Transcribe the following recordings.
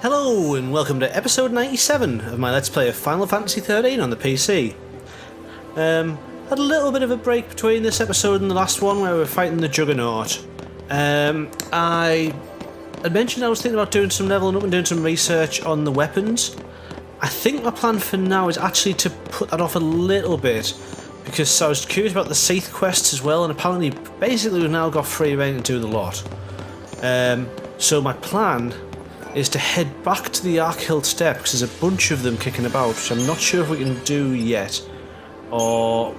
Hello and welcome to episode 97 of my Let's Play of Final Fantasy XIII on the PC. Had a little bit of a break between this episode and the last one where we were fighting the Juggernaut. I had mentioned I was thinking about doing some leveling up and doing some research on the weapons. I think my plan for now is actually to put that off a little bit because I was curious about the Ci'eth quests as well, and apparently basically we've now got free reign to do the lot. So my plan is to head back to the Arkhill Steppe because there's a bunch of them kicking about, which I'm not sure if we can do yet. Or,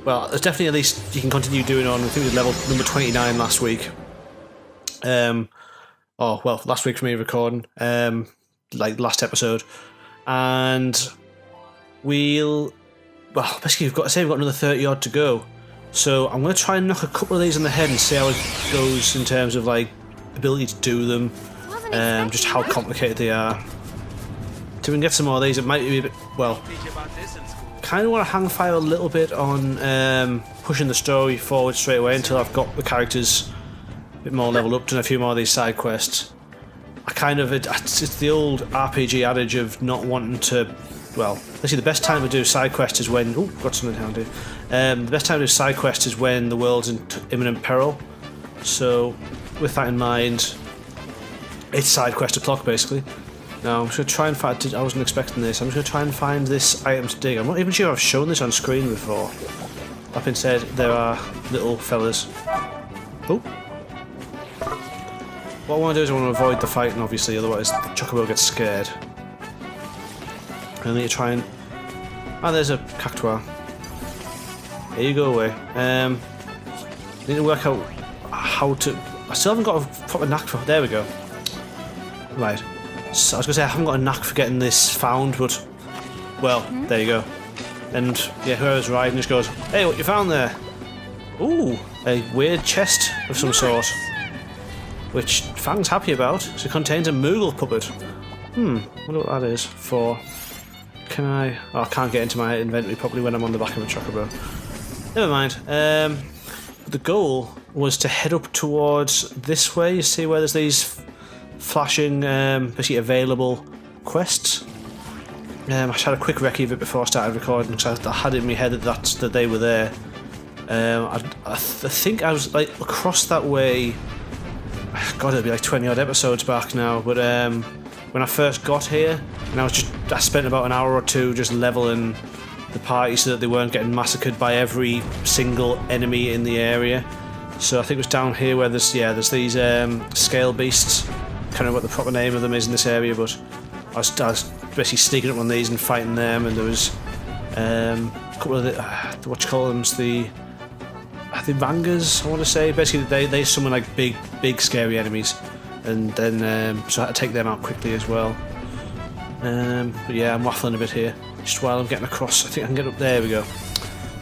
well, there's definitely at least you can continue doing on. I think we did level number 29 last week. Last week for me recording, like last episode. And basically we've got another 30 odd to go. So I'm going to try and knock a couple of these on the head and see how it goes in terms of like ability to do them. Just how complicated they are. Till we can get some more of these, it might be a bit, kind of want to hang fire a little bit on pushing the story forward straight away until I've got the characters a bit more leveled up, done a few more of these side quests. It's the old RPG adage of not wanting to, basically the best time to do side quests is when, got something down here. The best time to do side quests is when the world's in imminent peril. So, with that in mind, it's side quest o'clock basically. Now I'm just going to try and find, I wasn't expecting this, I'm just going to try and find this item to dig. I'm not even sure I've shown this on screen before. That being said, there are little fellas. Oh. What I want to do is I want to avoid the fighting obviously, otherwise the Chocobo gets scared. I need to try and... there's a cactuar. There you go away. Need to work out how to... I still haven't got a proper knack for... There we go. Right, so I was going to say I haven't got a knack for getting this found, but, there you go. And, yeah, whoever's riding just goes, hey, what you found there? Ooh, a weird chest of some sort, which Fang's happy about, so it contains a Moogle puppet. Wonder what that is for. Can I... Oh, I can't get into my inventory properly when I'm on the back of a Chocobo. Never mind. The goal was to head up towards this way, you see where there's these flashing, basically available quests. I just had a quick recce of it before I started recording because I had it in my head that they were there. I think I was like across that way. God, it'll be like 20 odd episodes back now. But when I first got here, and I spent about an hour or two just leveling the party so that they weren't getting massacred by every single enemy in the area. So I think it was down here where there's these scale beasts. I can't remember what the proper name of them is in this area, but I was basically sneaking up on these and fighting them, and there was a couple of the Vangas, I want to say. Basically they summon like big scary enemies, and then so I had to take them out quickly as well. But yeah, I'm waffling a bit here just while I'm getting across. I think I can get up. There we go.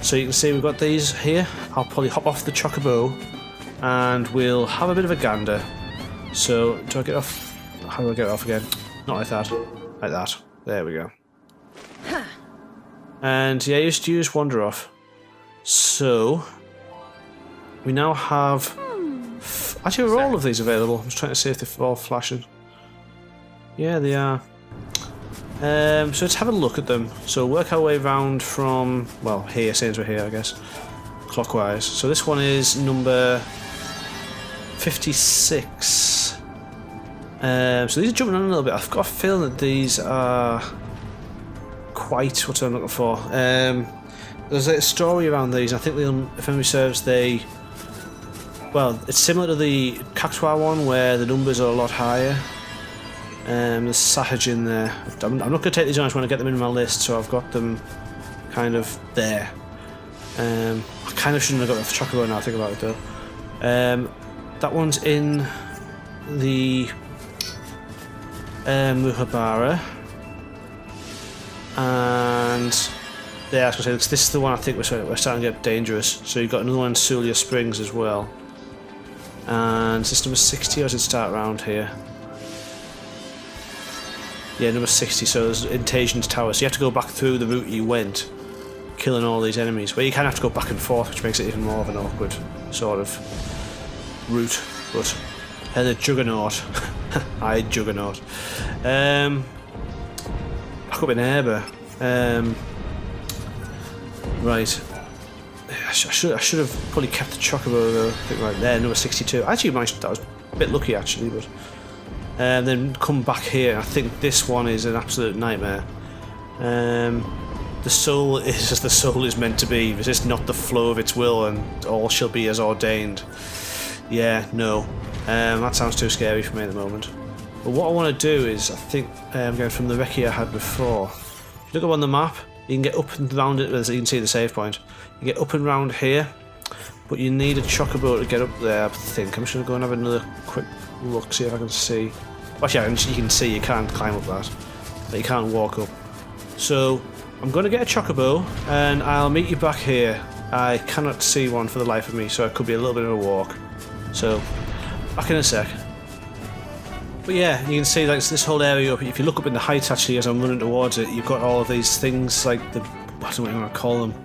So you can see we've got these here. I'll probably hop off the Chocobo and we'll have a bit of a gander. So, do I get off? How do I get off again? Not like that. Like that. There we go. And yeah, you just wander off. So, we now have... Actually, are all of these available? I'm just trying to see if they're all flashing. Yeah, they are. So let's have a look at them. So work our way around from... here, since we're here, I guess. Clockwise. So this one is number 56. So these are jumping on a little bit. I've got a feeling that these are quite what I'm looking for. There's a story around these. I think if memory serves, it's similar to the Cactuar one where the numbers are a lot higher. There's Sahaj in there. I'm not going to take these on. I just want to get them in my list, so I've got them kind of there. I kind of shouldn't have got the Chocobo now I think about it though. That one's in the Muhabara, and yeah, I was going to say this is the one I think we're starting to get dangerous. So you've got another one in Sulia Springs as well, and is this number 60 or does it start around here? Yeah, number 60. So there's Intasion's Tower. So you have to go back through the route you went, killing all these enemies. Well, you kind of have to go back and forth, which makes it even more of an awkward sort of route. But the Juggernaut Hi, Juggernaut. Back up in Haerii. Right. I should have probably kept the chocobo though. I think right there, number 62. Actually, that was a bit lucky actually, but then come back here. I think this one is an absolute nightmare. The soul is as the soul is meant to be. Resist not the flow of its will, and all shall be as ordained. Yeah, no. That sounds too scary for me at the moment. But what I want to do is, I think, going from the recce I had before. If you look up on the map, you can get up and round it, as you can see the save point. You get up and round here, but you need a chocobo to get up there, I think. I'm just going to go and have another quick look, see if I can see. Actually, you can see you can't climb up that, but you can't walk up. So, I'm going to get a chocobo, and I'll meet you back here. I cannot see one for the life of me, so it could be a little bit of a walk. So, back in a sec. But yeah, you can see like this whole area up. If you look up in the heights, actually, as I'm running towards it, you've got all of these things like I don't know what you want to call them.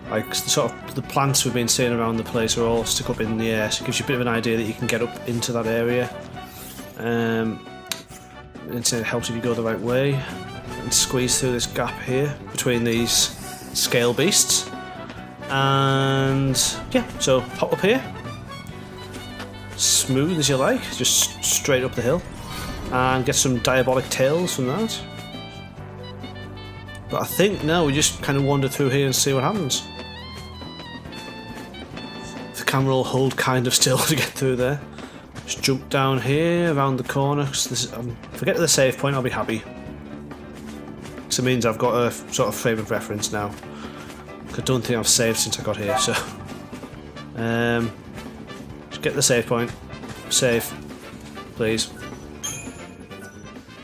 Like sort of the plants we've been seeing around the place are all stuck up in the air, so it gives you a bit of an idea that you can get up into that area. It helps if you go the right way and squeeze through this gap here between these scale beasts. And yeah, so hop up here, smooth as you like, just straight up the hill, and get some diabolic tails from that. But I think now we just kind of wander through here and see what happens. The camera will hold kind of still to get through there. Just jump down here, around the corner. Forget the save point, I'll be happy. So it means I've got a sort of frame of reference now. I don't think I've saved since I got here, so... just get the save point. Save. Please.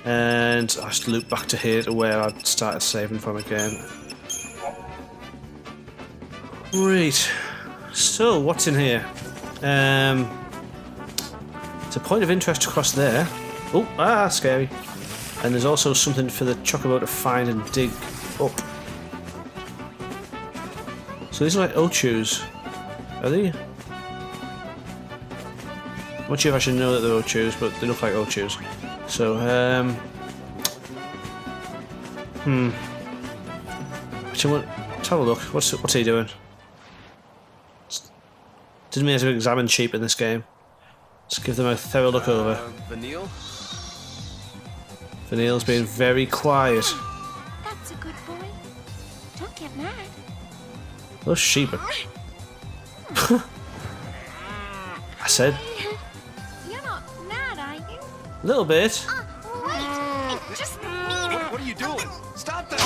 And I just loop back to here to where I'd started saving from again. Right. So, what's in here? It's a point of interest across there. Oh, scary. And there's also something for the chocobo to find and dig up. So these are like ochus. Are they? I'm not sure if I should know that they're ochus, but they look like ochus. So, Actually, let's have a look. What's he doing? Didn't mean I had to examine sheep in this game. Let's give them a thorough look over. Vanille's being very quiet. That's a good boy. Don't get mad. Those sheep are... I said... You're not mad, are you? A little bit. Wait. I just need it. What are you doing? Stop that!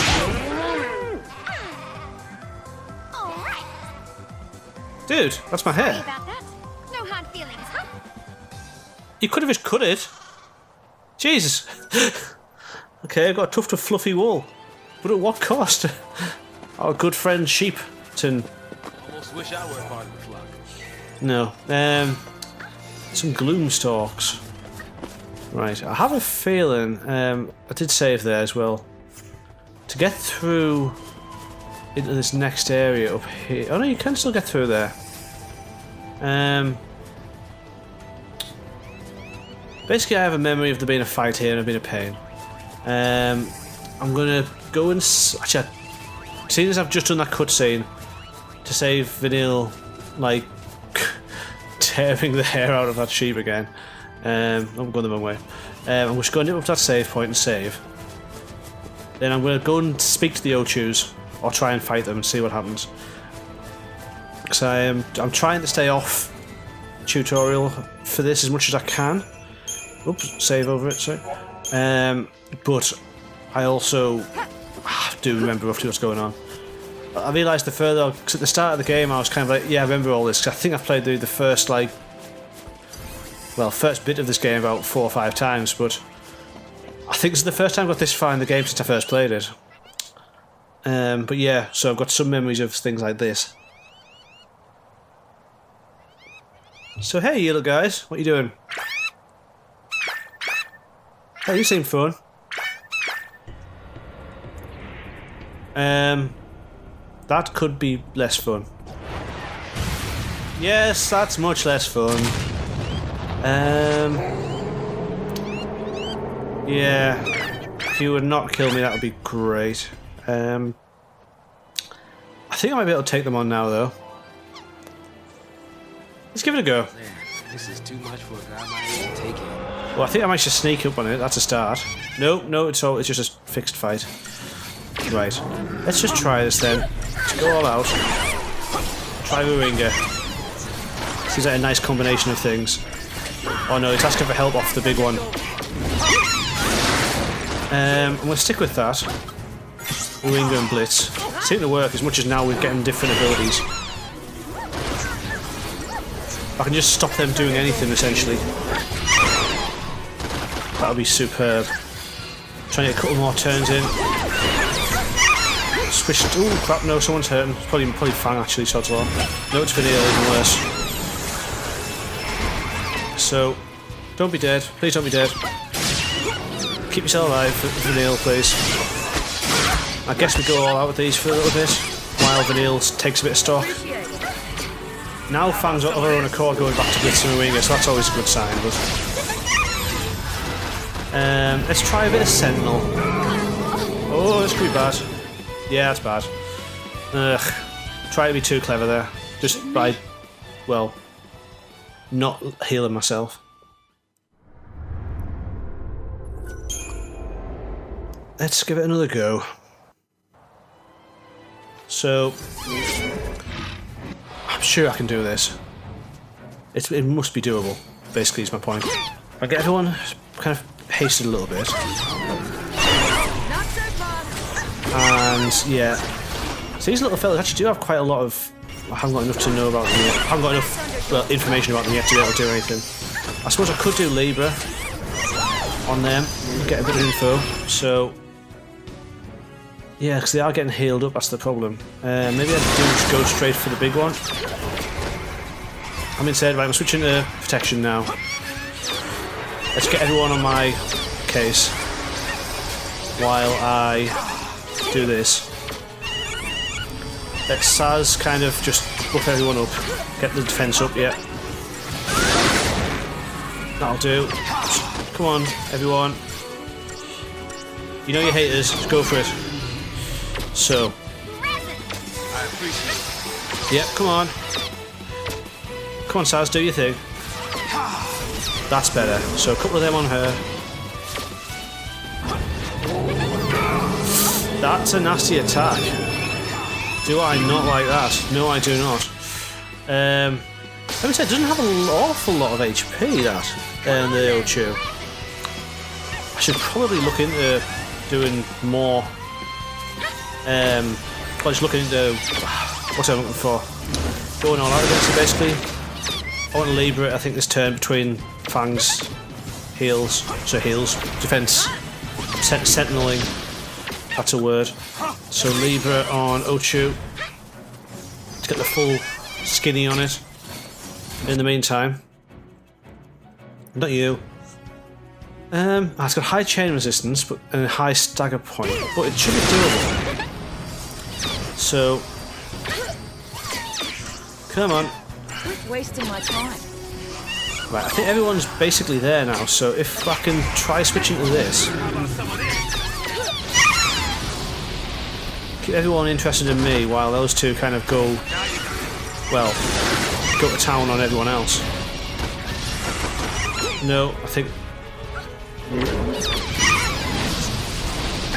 All right. Dude, that's my Sorry hair. about that. No hard feelings, huh? You could have just cut it. Jesus. Okay, I got a tuft of fluffy wool. But at what cost? Our good friend Sheepton. Almost wish I were a part of the flock. No. Some gloom stalks. Right, I have a feeling, I did save there as well. To get through into this next area up here. Oh no, you can still get through there. Basically, I have a memory of there being a fight here and it being a pain. I'm gonna go and actually, seeing as I've just done that cutscene to save Vanille, like tearing the hair out of that sheep again. I'm going the wrong way. I'm just going to nip up to that save point and save. Then I'm going to go and speak to the ochus, or try and fight them and see what happens. Because I'm trying to stay off tutorial for this as much as I can. Oops, save over it, sorry. But I also do remember roughly what's going on. I realised the further, because at the start of the game I was kind of like, yeah, I remember all this, because I think I've played the first, like, well, first bit of this game about 4 or 5 times, but I think this is the first time I got this far in the game since I first played it. But yeah, so I've got some memories of things like this. So hey, you little guys, what are you doing? Hey, you seem fun. That could be less fun. Yes, that's much less fun. Yeah. If you would not kill me, that would be great. I think I might be able to take them on now, though. Let's give it a go. Man, this is too much for a guy my age to take it. Well, I think I might just sneak up on it. That's a start. No, it's just a fixed fight. Right. Let's just try this then. Let's go all out. Try Moringa. Seems like a nice combination of things. Oh no, it's asking for help off the big one. I'm going to stick with that. Moringa and Blitz. Seem to work as much as now we're getting different abilities. I can just stop them doing anything, essentially. That'll be superb. Trying to get a couple more turns in. Switched. Oh crap! No, someone's hurting. It's probably Fang actually. Sod's law. No, it's Vanille, even worse. So, don't be dead. Please don't be dead. Keep yourself alive, Vanille, please. I guess we go all out with these for a little bit, while Vanille takes a bit of stock. Now Fang's of her own accord going back to Blitz and Moringa, so that's always a good sign. But let's try a bit of Sentinel. Oh, this could be bad. Yeah, that's bad. Ugh. Try to be too clever there. Just by, well, not healing myself. Let's give it another go. So, I'm sure I can do this. It must be doable, basically, is my point. I get everyone kind of hasted a little bit. And, yeah. So these little fellas actually do have quite a lot of... I haven't got enough to know about them yet. I haven't got enough, well, information about them yet to be able to do anything. I suppose I could do Libra on them, get a bit of info, so... Yeah, because they are getting healed up, that's the problem. Maybe I do just go straight for the big one. I'm instead, right, I'm switching to protection now. Let's get everyone on my case while I do this. Let Saz kind of just buff everyone up. Get the defense up, yeah. That'll do. Come on, everyone. You know your haters, just go for it. So. I appreciate it. Yep, come on. Come on, Saz, do your thing. That's better. So a couple of them on her. That's a nasty attack. Do I not like that? No, I do not. Let me say, it doesn't have an awful lot of HP, that, the O2. I should probably look into doing more. Well, just looking into what I'm looking for. Going all out against it, basically. I want to Libra it, I think, this turn between Fang's heals. So heals. Defense. Sentineling. That's a word. So Libra on O2. To get the full skinny on it. In the meantime. Not you. It's got high chain resistance but and a high stagger point. But it should be doable. So, come on. Wasting my time. Right, I think everyone's basically there now, so if I can try switching to this. Keep everyone interested in me while those two kind of go, well, go to town on everyone else. No, I think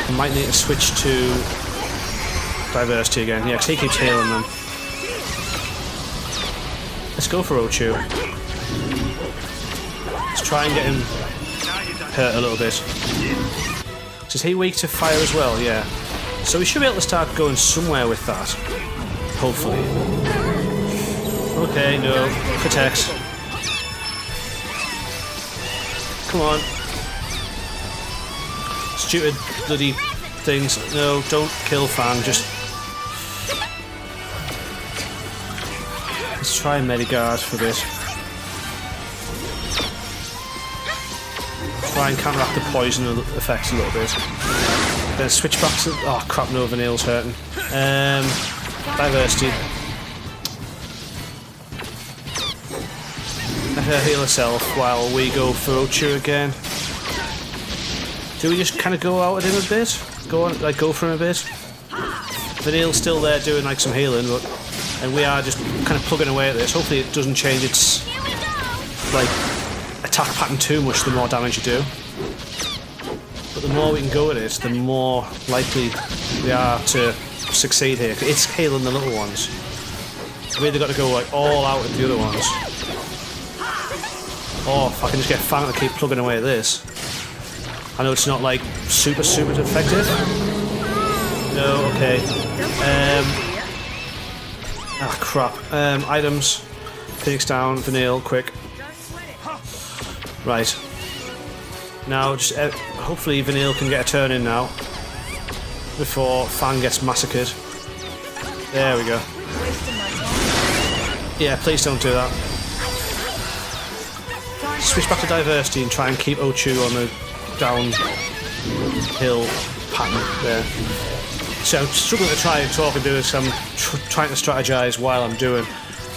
I might need to switch to diversity again. Yeah, because he keeps healing them. Let's go for O2. Let's try and get him hurt a little bit. Is he weak to fire as well? Yeah. So we should be able to start going somewhere with that. Hopefully. Okay, no. Protect. Come on. Stupid bloody things. No, don't kill Fang, just... Let's try Medigard for this. Try and counteract the poison effects a little bit. Then switch back to... Oh crap, no, Vanille's hurting. Diversity. Let her heal herself while we go for O2 again. Do we just kind of go out at him a bit? Go on, like go for him a bit? Vanille's still there doing like some healing, and we are just kind of plugging away at this. Hopefully it doesn't change its like attack pattern too much the more damage you do. But the more we can go at it, the more likely we are to succeed here. It's healing the little ones. We've either got to go like all out at the other ones. Or if I can just get Fauna to keep plugging away at this. I know it's not like super effective. No, okay. Ah, crap. Items. Phoenix down, Vanille, quick. Right. Now, just hopefully Vanille can get a turn in now. Before Fang gets massacred. There we go. Yeah, please don't do that. Switch back to diversity and try and keep Ochu on the downhill pattern there. So I'm struggling to try and talk and do this. I'm trying to strategize while I'm doing.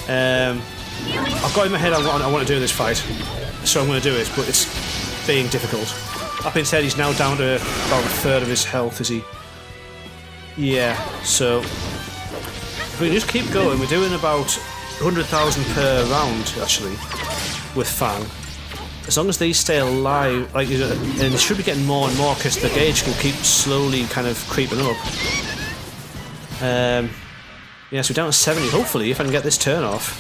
I've got in my head I want to do this fight, so I'm going to do it, but it's being difficult. That being said, he's now down to about a third of his health, is he? Yeah, so if we just keep going, we're doing about 100,000 per round, actually, with Fang. As long as these stay alive, like, and it should be getting more and more because the gauge will keep slowly kind of creeping up. Yeah, so we're down to 70. Hopefully, if I can get this turn off.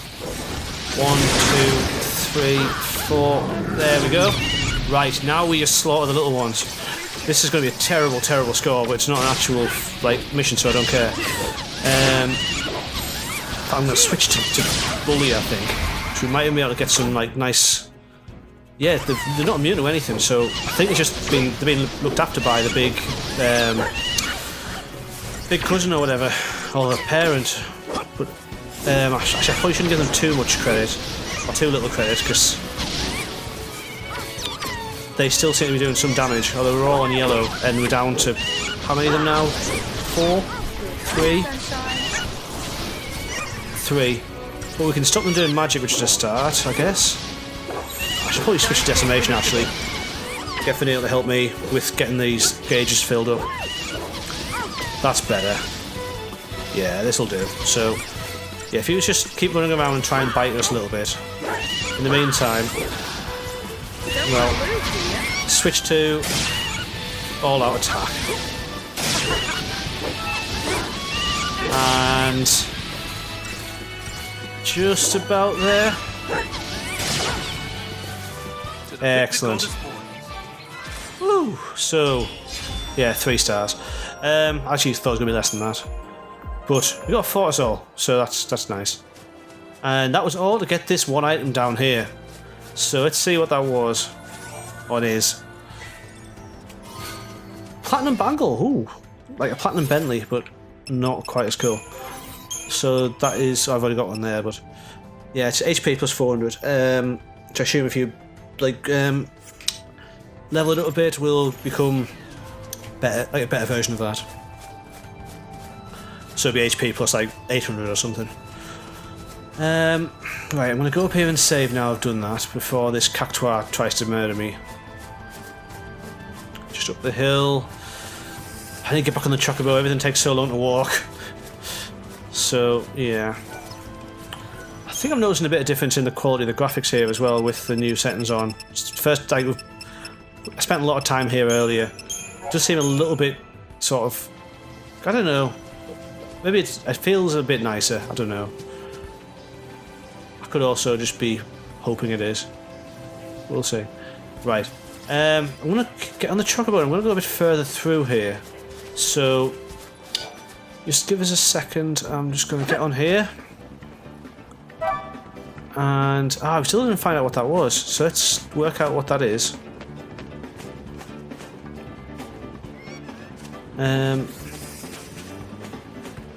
1, 2, 3, 4. There we go. Right, now we just slaughter the little ones. This is going to be a terrible score, but it's not an actual like mission, so I don't care. I'm going to switch to Bully, I think. So we might even be able to get some like nice. Yeah, they're not immune to anything, so I think they're just they're being looked after by the big cousin or whatever, or the parent. But actually, I probably shouldn't give them too much credit, or too little credit, because they still seem to be doing some damage. Although we're all on yellow, and we're down to how many of them now? 4, 3, 3. But we can stop them doing magic, which is a start, I guess. I should probably switch to decimation actually. Get Vanille to help me with getting these gauges filled up. That's better. Yeah, this'll do. So, yeah, if you just keep running around and try and bite us a little bit. In the meantime, well, switch to all-out attack. And just about there. Excellent. Woo! So, yeah, 3 stars. Actually, thought it was going to be less than that. But we got a Fortisol, so that's nice. And that was all to get this one item down here. So let's see what that was. Or it is. Platinum Bangle, ooh. Like a Platinum Bentley, but not quite as cool. So that is, I've already got one there, but yeah, it's HP plus 400. Which I assume if you like level it up a bit will become better, like a better version of that. So it'll be HP plus like 800 or something. Right, I'm gonna go up here and save now I've done that before this cactuar tries to murder me. Just up the hill. I need to get back on the chocobo, everything takes so long to walk. So yeah. I think I'm noticing a bit of difference in the quality of the graphics here as well with the new settings on. First, I spent a lot of time here earlier. It does seem a little bit sort of, I don't know. Maybe it feels a bit nicer. I don't know. I could also just be hoping it is. We'll see. Right. I'm gonna get on the chocobo. I'm gonna go a bit further through here. So just give us a second. I'm just gonna get on here. And we still didn't find out what that was, so let's work out what that is.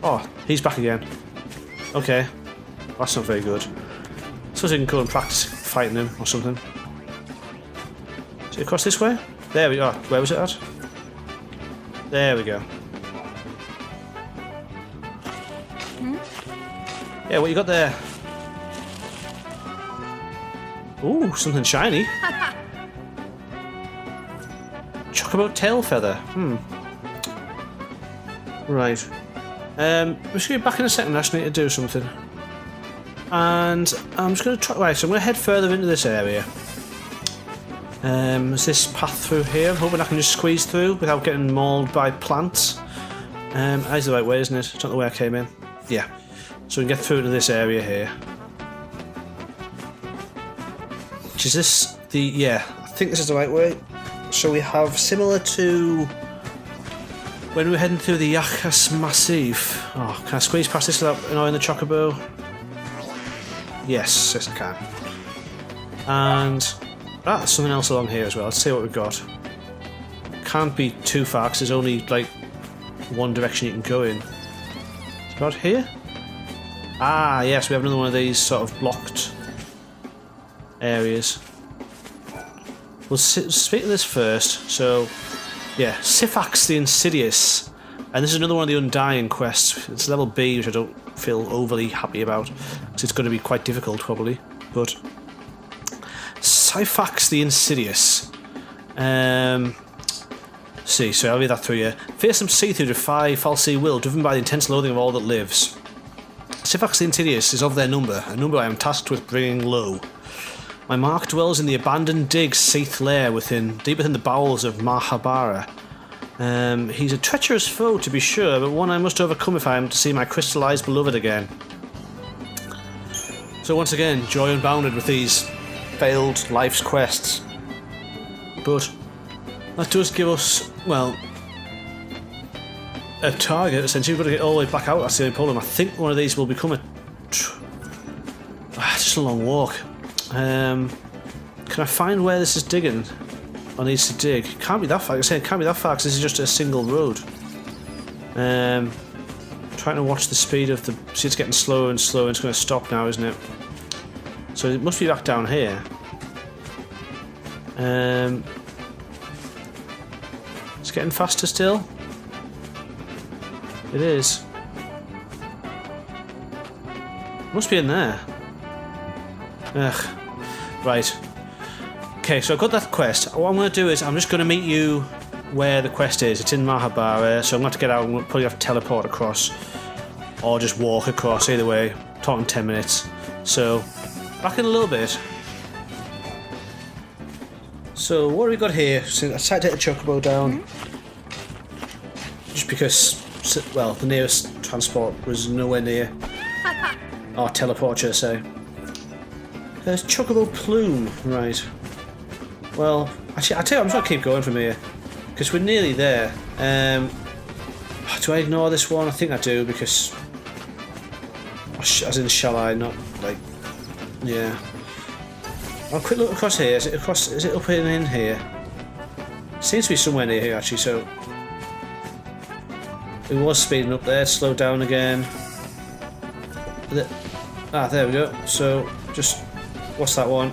Oh, he's back again. Okay, that's not very good. Suppose we can go and practice fighting him or something. Is it across this way? There we go. Where was it at? There we go. Yeah, what you got there? Ooh, something shiny. Chocobo tail feather. Right. We're just going to be back in a second. I just need to do something. And I'm just going to try... Right, so I'm going to head further into this area. Is this path through here? I'm hoping I can just squeeze through without getting mauled by plants. That's the right way, isn't it? It's not the way I came in. Yeah. So we can get through to this area here. Which is this the... Yeah, I think this is the right way. So we have similar to... when we were heading through the XIII Massif. Oh, can I squeeze past this without annoying the chocobo? Yes, yes I can. And... there's something else along here as well. Let's see what we've got. Can't be too far because there's only like one direction you can go in. It's about here? Ah, yes, we have another one of these sort of blocked areas. We'll speak to this first. So, yeah, Ci'eth the Insidious. And this is another one of the Undying quests. It's level B, which I don't feel overly happy about. Because it's going to be quite difficult, probably. But... Ci'eth the Insidious. See, so I'll read that through you. Fearsome sea through defy false sea will, driven by the intense loathing of all that lives. Ci'eth the Insidious is of their number, a number I am tasked with bringing low. My mark dwells in the abandoned dig Ci'eth lair deep within the bowels of Mahabara. He's a treacherous foe to be sure, but one I must overcome if I am to see my crystallised beloved again. So once again, joy unbounded with these failed life's quests. But that does give us, well, a target essentially. We've got to get all the way back out. That's the only problem. I think one of these will become a... just a long walk. Can I find where this is digging? Or needs to dig? It can't be that far. Like I said, it can't be that far because this is just a single road. Trying to watch the speed of the... See, it's getting slower and slower. It's going to stop now, isn't it? So it must be back down here. It's getting faster still. It is. Must be in there. Ugh. Right. Okay, so I've got that quest. What I'm going to do is I'm just going to meet you where the quest is. It's in Mahabara, so I'm going to have to get out and we'll probably have to teleport across. Or just walk across, either way. Talking 10 minutes. So, back in a little bit. So, what have we got here? So I decided to take the chocobo down. Just because, well, the nearest transport was nowhere near. Or teleport, should I say. There's chocobo plume. Right. Well, actually, I tell you what, I'm just going to keep going from here. Because we're nearly there. Do I ignore this one? I think I do, because... As in, shall I? Not, like... Yeah. I'll quick look across here. Is it across? Is it up in here? Seems to be somewhere near here actually. So it was speeding up there. Slow down again. There we go. So just what's that one?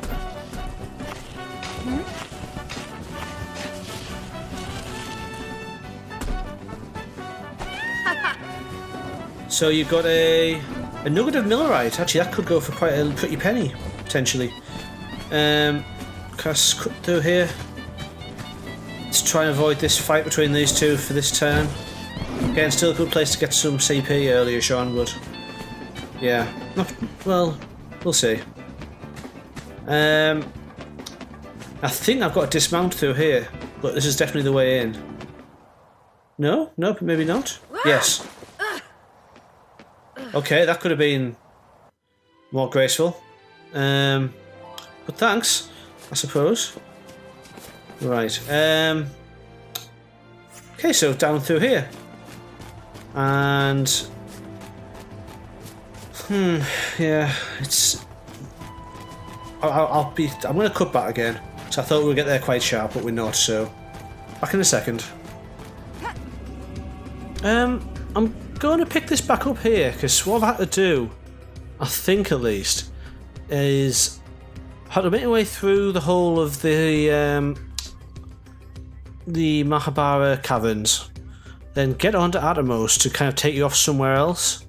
So you've got a nugget of millerite. Actually, that could go for quite a pretty penny potentially. Can I cut through here? Let's try and avoid this fight between these two for this turn. Again, still a good place to get some CP earlier, Sean, but yeah, well, we'll see. I think I've got to dismount through here, but this is definitely the way in. No, maybe not. Yes. Okay, that could have been more graceful. But thanks, I suppose. Right. Okay, so down through here. And... yeah, it's... I'm going to cut back again. So I thought we would get there quite sharp, but we're not, so... Back in a second. I'm going to pick this back up here, because what I've had to do, I think at least, is... I had to make my way through the whole of the Mahabara caverns, then get onto Atomos to kind of take you off somewhere else,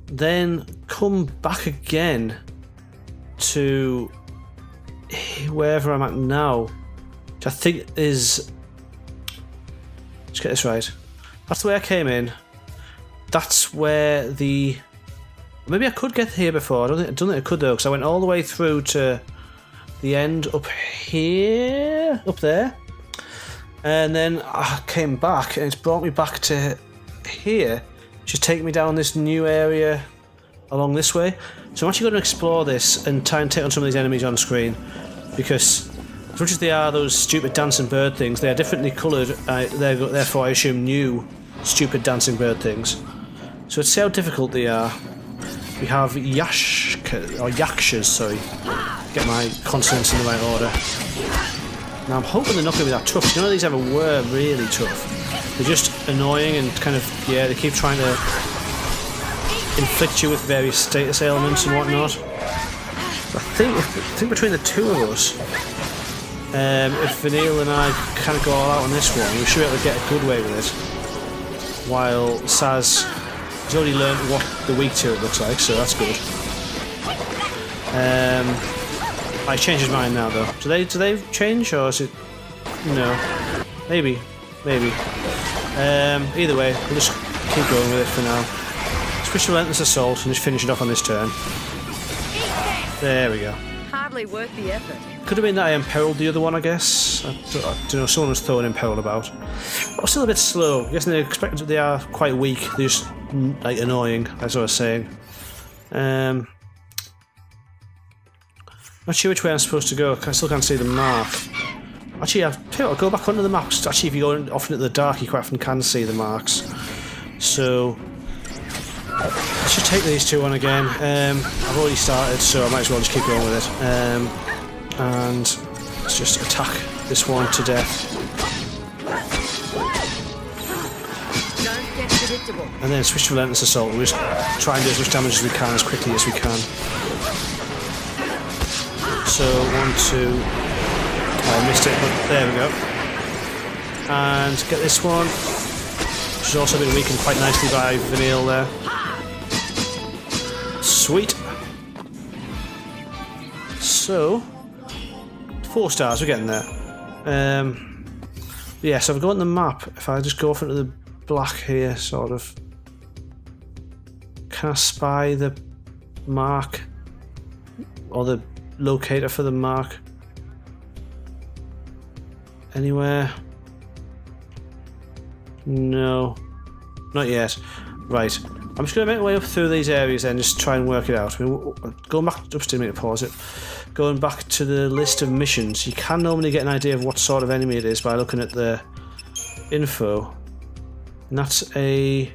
then come back again to wherever I'm at now, which I think is Let's get this right. That's the way I came in. That's where the... Maybe I could get here before. I don't think I could though, because I went all the way through to the end up here, up there, and then I came back, and it's brought me back to here. Just take me down this new area along this way. So I'm actually going to explore this and try and take on some of these enemies on screen, because as much as they are those stupid dancing bird things, they are differently coloured. Therefore, I assume new stupid dancing bird things. So let's see how difficult they are. We have yakshas, sorry. Get my consonants in the right order. Now I'm hoping they're not going to be that tough. None of these ever were really tough. They're just annoying and kind of, yeah, they keep trying to inflict you with various status ailments and whatnot. I think between the two of us, if Vanille and I kind of go all out on this one, we should be able to get a good way with it. While Saz... He's already learned what the weak to it looks like, so that's good. I changed his mind now, though. Do they change, or is it... No. Maybe. Either way, we'll just keep going with it for now. Switch to Relentless Assault and just finish it off on this turn. There we go. Hardly worth the effort. Could have been that I imperiled the other one, I guess. I don't know, someone was throwing imperil about. But I'm still a bit slow. I guess they are quite weak. They're just, like, annoying, as I was saying. Not sure which way I'm supposed to go. I still can't see the map. Actually, I'll go back onto the maps. Actually, if you go often into the dark, you quite often can see the marks. So... I should take these two on again. I've already started, so I might as well just keep going with it. And let's just attack this one to death. Don't get predictable. And then switch to Relentless Assault. We'll just try and do as much damage as we can, as quickly as we can. So, 1, 2... I missed it, but there we go. And get this one, which has also been weakened quite nicely by Vanille there. Sweet. So, 4 stars, we're getting there. Yeah, so if I go on the map, if I just go off into the black here, sort of, can I spy the mark? Or the locator for the mark? Anywhere? No. Not yet. Right. I'm just going to make my way up through these areas and just try and work it out. I mean, going back, just a minute, pause it. Going back to the list of missions, you can normally get an idea of what sort of enemy it is by looking at the info. And that's a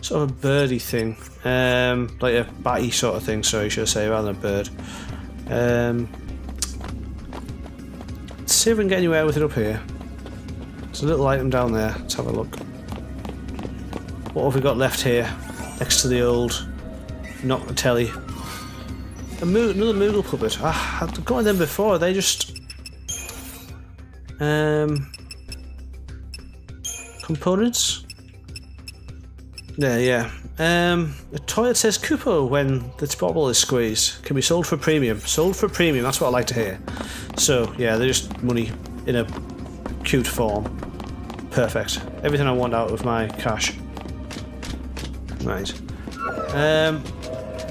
sort of a birdie thing. Like a batty sort of thing, sorry, should I say, rather than a bird. Let's see if we can get anywhere with it up here. There's a little item down there. Let's have a look. What have we got left here? Next to the old not a telly. Another Moogle puppet. I've got them before. They just components. Yeah. The toilet says Kupo when the bottle is squeezed. Can be sold for premium. Sold for premium. That's what I like to hear. So yeah, they're just money in a cute form. Perfect. Everything I want out of my cash. Right.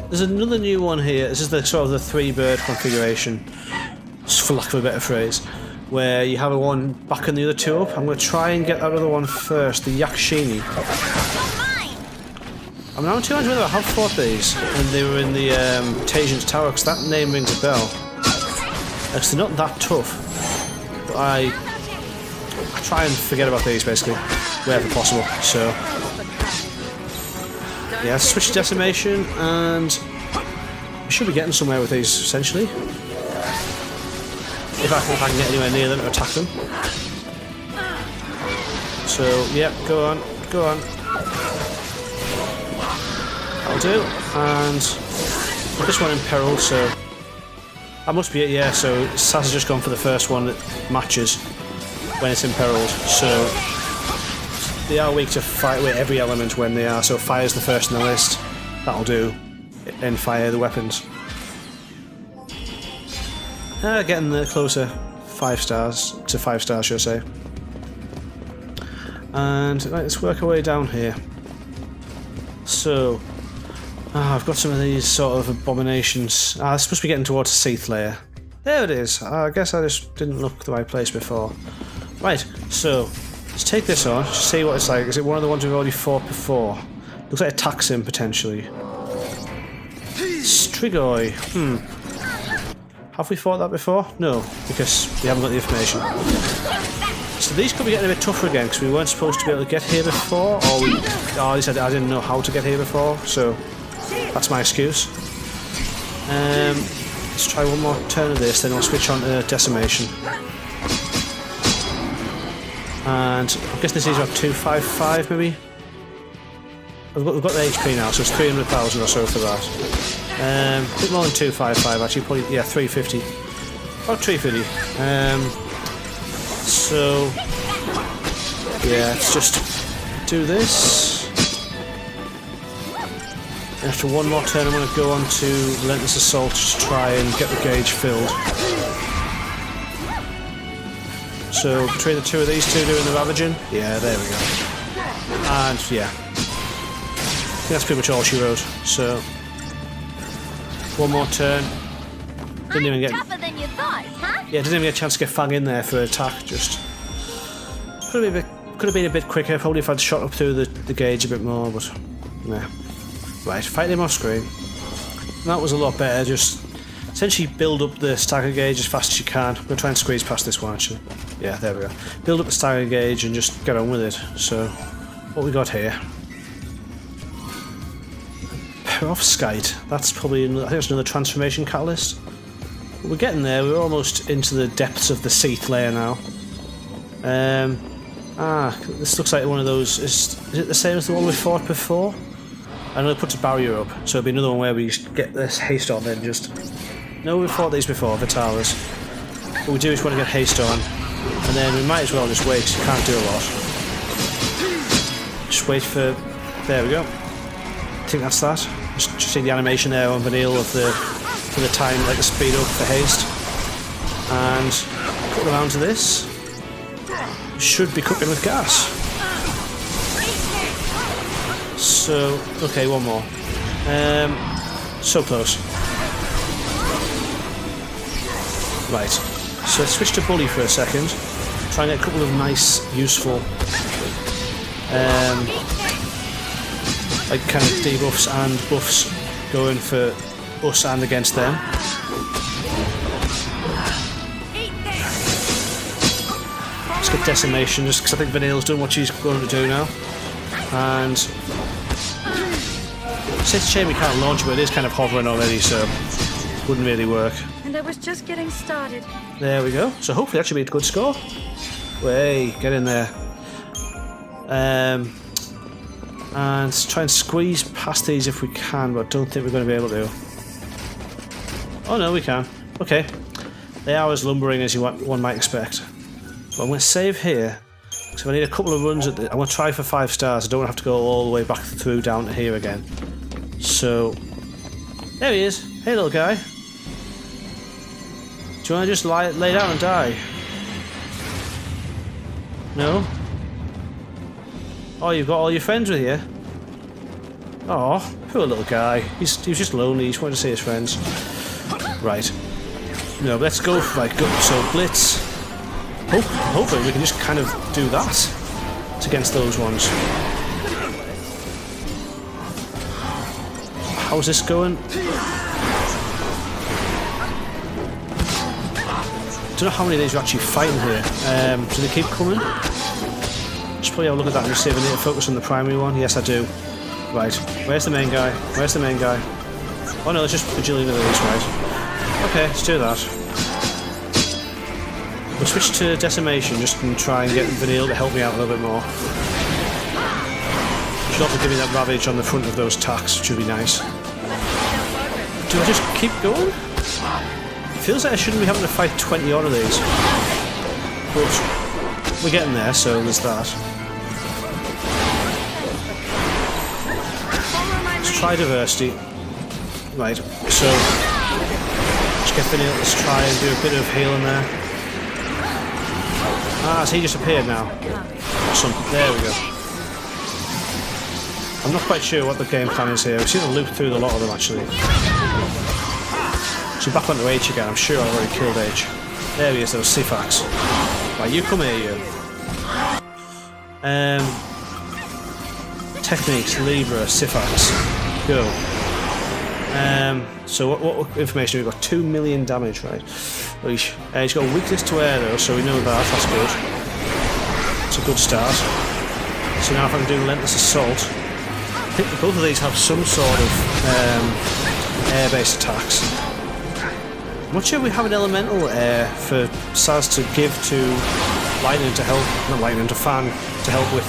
There's another new one here. This is the sort of the 3-bird configuration, for lack of a better phrase, where you have a one backing the other two up. I'm going to try and get that other one first, the Yakshini. I'm not too sure whether I have fought these when they were in the Tasian's Tower, because that name rings a bell. Because they're not that tough, but I try and forget about these basically wherever possible. So yeah, switch to decimation, and we should be getting somewhere with these essentially. If I can get anywhere near them to attack them. So yeah, go on. That'll do. And this one in peril, so that must be it. Yeah. So Saz has just gone for the first one that matches when it's imperiled. So they are weak to fight with every element when they are. So fire's the first on the list. That'll do. Then fire the weapons. Getting the closer 5 stars to 5 stars, should I say. And right, let's work our way down here. So, I've got some of these sort of abominations. It's supposed to be getting towards the Ci'eth layer. There it is. I guess I just didn't look the right place before. Right, so let's take this on, just see what it's like. Is it one of the ones we've already fought before? Looks like it attacks him potentially. Strigoi. Have we fought that before? No, because we haven't got the information. So these could be getting a bit tougher again because we weren't supposed to be able to get here before, or at least I didn't know how to get here before, so that's my excuse. Let's try one more turn of this, then I'll switch on to Decimation. And I guess this is about 255 maybe? We've got the HP now, so it's 300,000 or so for that. A bit more than 255 actually, probably, yeah, 350. About 350. So, yeah, let's just do this. And after one more turn I'm going to go on to Relentless Assault to try and get the gauge filled. So between the two of these two doing the ravaging, yeah, there we go. And yeah, I think that's pretty much all she wrote. So one more turn. Didn't even get. Tougher than you thought, huh? Yeah, didn't even get a chance to get Fang in there for an attack. Just could have been a bit quicker. Probably if I'd shot up through the gauge a bit more, but nah. Right, fight him off screen. That was a lot better. Just essentially build up the stagger gauge as fast as you can. I'm going to try and squeeze past this one actually. Yeah, there we go. Build up the stagger gauge and just get on with it. So, what we got here? Perovskite. That's probably, I think it's another transformation catalyst. But we're getting there. We're almost into the depths of the Ci'eth layer now. This looks like one of those. Is it the same as the one we fought before? I know it puts a barrier up, so it'll be another one where we get this haste on then just... No, we've fought these before, Vitalis. What we do is want to get haste on, and then we might as well just wait, because you can't do a lot. Just wait for... There we go. I think that's that. Just see the animation there on Vanille of the time, like the speed up for haste. And put them onto this. Should be cooking with gas. So, okay, one more. So close. Right, so let's switch to Bully for a second. Try and get a couple of nice, useful, like kind of debuffs and buffs going for us and against them. Let's get Decimation, just because I think Vanille's done what she's going to do now. And it's a shame we can't launch, but it is kind of hovering already, so it wouldn't really work. And I was just getting started. There we go. So hopefully that should be a good score. Way, get in there. And try and squeeze past these if we can, but I don't think we're going to be able to. Oh no, we can. Okay. They are as lumbering as one might expect. But I'm going to save here. So I need a couple of runs at the... I'm going to try for 5 stars. I don't want to have to go all the way back through down to here again. So... There he is. Hey, little guy. Do you want to just lay down and die? No? Oh, you've got all your friends with you? Oh, poor little guy. He was just lonely. He just wanted to see his friends. Right. No, let's go for... Right, go. So, Blitz... Hopefully we can just kind of do that against those ones. How's this going? Don't know how many of these are actually fighting here. Do they keep coming? Just probably have a look at that and see if I need to focus on the primary one. Yes, I do. Right. Where's the main guy? Where's the main guy? Oh no, let's just bajillion of these, right? Okay, let's do that. We'll switch to Decimation just to try and get Vanille to help me out a little bit more. Should also give me that Ravage on the front of those tacks, which would be nice. Do I just keep going? It feels like I shouldn't be having to fight 20 odd of these. But we're getting there, so there's that. Let's try Diversity. Right, so... Let's get Vanille, let's try and do a bit of healing there. Ah, so he just appeared now. Awesome. There we go. I'm not quite sure what the game plan is here. We seem to loop through a lot of them actually. So back onto H again. I'm sure I've already killed H. There he is, those Sifax. Right, you come here, you. Techniques, Libra, Sifax. Go. So what information have we got? 2 million damage, right? He's got a weakness to air though, so we know that. That's good. It's a good start. So now if I can do Relentless Assault, I think both of these have some sort of air-based attacks. I'm not sure we have an elemental air for Saz to give to Lightning to help, not Lightning, to Fan to help with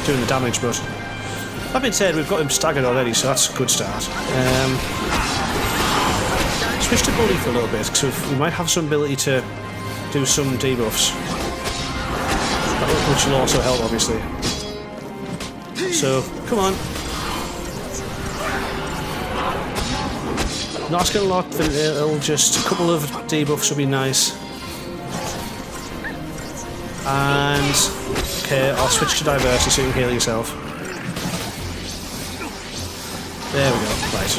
doing the damage, but that being said, we've got him staggered already, so that's a good start. Switch to Bully for a little bit, because we might have some ability to do some debuffs, which will also help, obviously. So, come on. Not asking a lot, but it'll just a couple of debuffs will be nice. And okay, I'll switch to Diversity so you can heal yourself. There we go, right.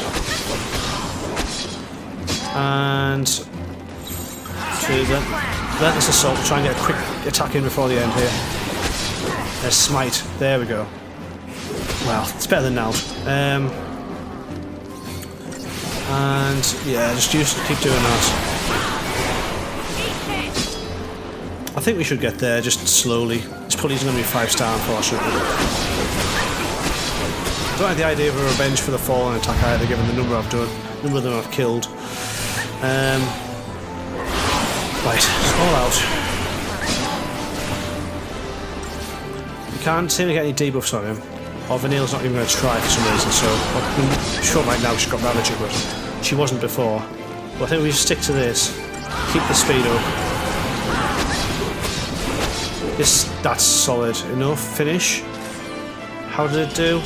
And so Relentless Assault, try and get a quick attack in before the end here. There's Smite, there we go. Well, it's better than now. And yeah, just keep doing that. I think we should get there just slowly. This probably isn't going to be 5-star, unfortunately. I don't like the idea of a revenge for the fallen attack either, given the number I've done, number of them I've killed. Right, it's all out. We can't seem to get any debuffs on him. Or Vanille's not even going to try for some reason, so I'm sure right now she's got Ravager, but she wasn't before. But I think we stick to this, keep the speed up. That's solid enough. Finish. How did it do?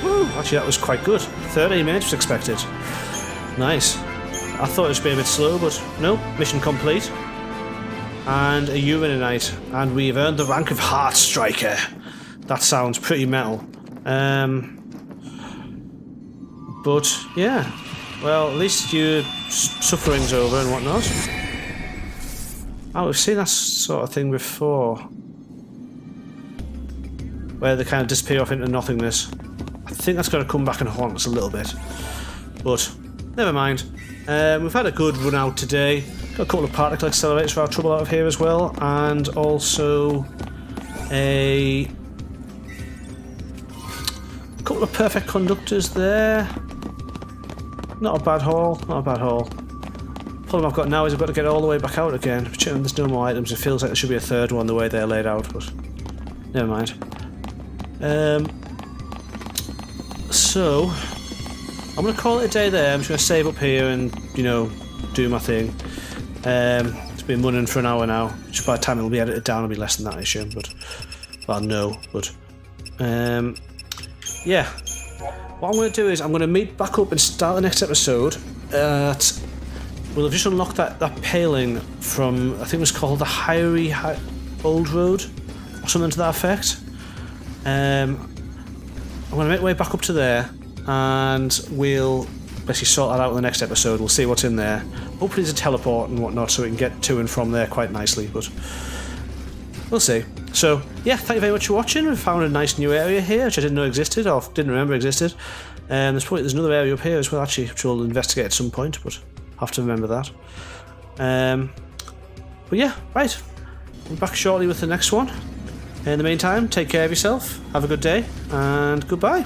Woo, actually that was quite good. 13 minutes was expected. Nice. I thought it was being a bit slow, but no, mission complete. And a Uranite, and we've earned the rank of Heart Striker. That sounds pretty metal. But yeah, well, at least your suffering's over and whatnot. Oh, we've seen that sort of thing before, where they kind of disappear off into nothingness. I think that's going to come back and haunt us a little bit, but never mind. We've had a good run out today. Got a couple of particle accelerators for our trouble out of here as well, and also a couple of perfect conductors there. Not a bad haul, not a bad haul. Problem I've got now is I've got to get all the way back out again. There's no more items. It feels like there should be a third one the way they're laid out, but never mind. So I'm going to call it a day there. I'm just going to save up here and, you know, do my thing. It's been running for an hour now. Just by the time it'll be edited down, it'll be less than that, I assume. But, well, no, but yeah. What I'm going to do is I'm going to meet back up and start the next episode. We'll have just unlocked that paling from, I think it was called the Haerii Oldroad, or something to that effect. I'm going to make my way back up to there, and we'll basically sort that out in the next episode. We'll see what's in there. Hopefully there's a teleport and whatnot, so we can get to and from there quite nicely, but we'll see. So, yeah, thank you very much for watching. We found a nice new area here, which I didn't know existed, or didn't remember existed. There's another area up here as well, actually, which we'll investigate at some point, but I'll have to remember that. But yeah, right. We'll be back shortly with the next one. In the meantime, take care of yourself, have a good day, and goodbye.